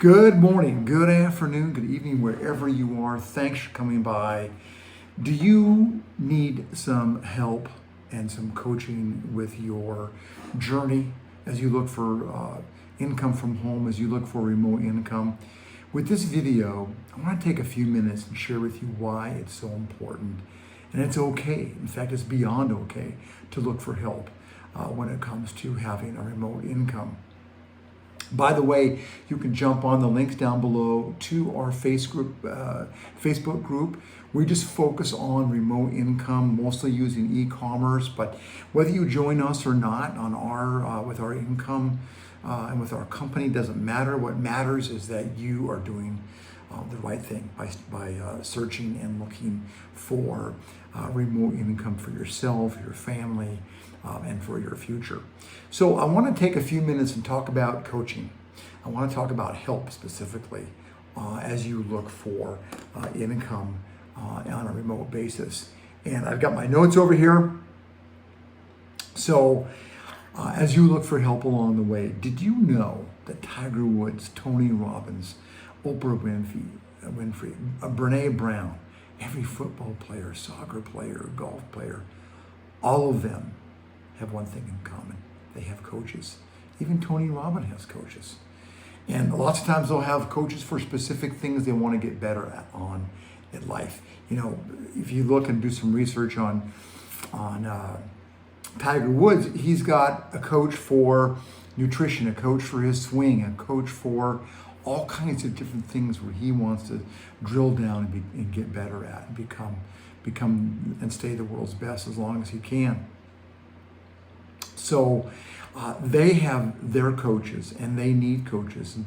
Good morning, good afternoon, good evening, wherever you are. Thanks for coming by. Do you need some help and some coaching with your journey as you look for income from home, as you look for remote income? With this video, I want to take a few minutes and share with you why it's so important. And it's okay, in fact, it's beyond okay to look for help when it comes to having a remote income. By the way, you can jump on the links down below to our Facebook group. We just focus on remote income, mostly using e-commerce. But whether you join us or not on our with our income and with our company doesn't matter. What matters is that you are doing the right thing by searching and looking for remote income for yourself, your family, and for your future. So I want to take a few minutes and talk about coaching. I want to talk about help specifically as you look for income on a remote basis. And I've got my notes over here. So as you look for help along the way, did you know that Tiger Woods, Tony Robbins, Oprah Winfrey, Brene Brown, every football player, soccer player, golf player, all of them have one thing in common. They have coaches. Even Tony Robbins has coaches. And lots of times they'll have coaches for specific things they want to get better at in life. You know, if you look and do some research on Tiger Woods, he's got a coach for nutrition, a coach for his swing, a coach for all kinds of different things where he wants to drill down and get better at and become and stay the world's best as long as he can. So they have their coaches and they need coaches. And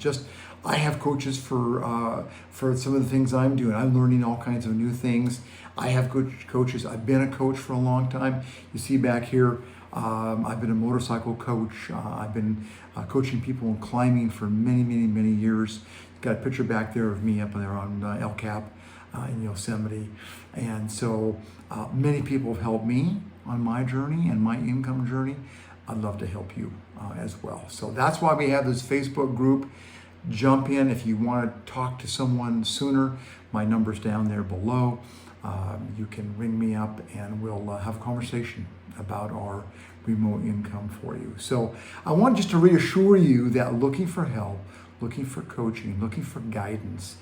I have coaches for some of the things I'm doing. I'm learning all kinds of new things. I have coaches. I've been a coach for a long time. You see back here, I've been a motorcycle coach. I've been coaching people in climbing for many years. Got a picture back there of me up there on El Cap in Yosemite. And so many people have helped me on my journey and my income journey. I'd love to help you as well. So that's why we have this Facebook group. Jump in if you want to talk to someone sooner. My number's down there below. You can ring me up and we'll have a conversation about our remote income for you. So I want just to reassure you that looking for help, looking for coaching, looking for guidance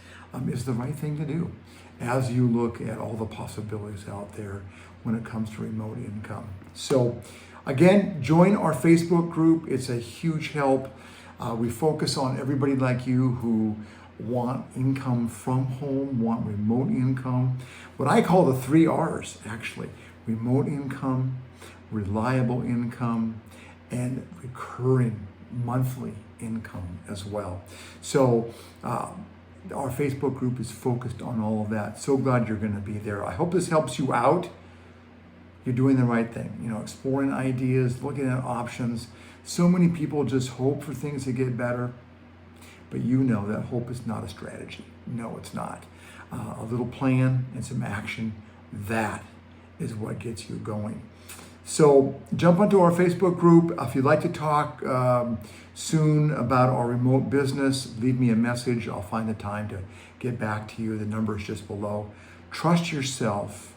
is the right thing to do as you look at all the possibilities out there when it comes to remote income. So again, join our Facebook group. It's a huge help. We focus on everybody like you who want income from home, want remote income. What I call the 3 R's, actually. Remote income, reliable income, and recurring monthly income as well. So our Facebook group is focused on all of that. So glad you're going to be there. I hope this helps you out. You're doing the right thing, exploring ideas, looking at options. So many people just hope for things to get better, but you know that hope is not a strategy. No, it's not. A little plan and some action, that is what gets you going. So jump onto our Facebook group. If you'd like to talk soon about our remote business, leave me a message. I'll find the time to get back to you. The number is just below. Trust yourself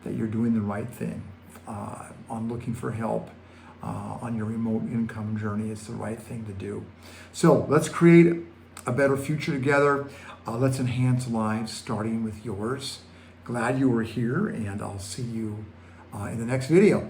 that you're doing the right thing on looking for help on your remote income journey. It's the right thing to do. So let's create a better future together. Let's enhance lives, starting with yours. Glad you were here, and I'll see you in the next video.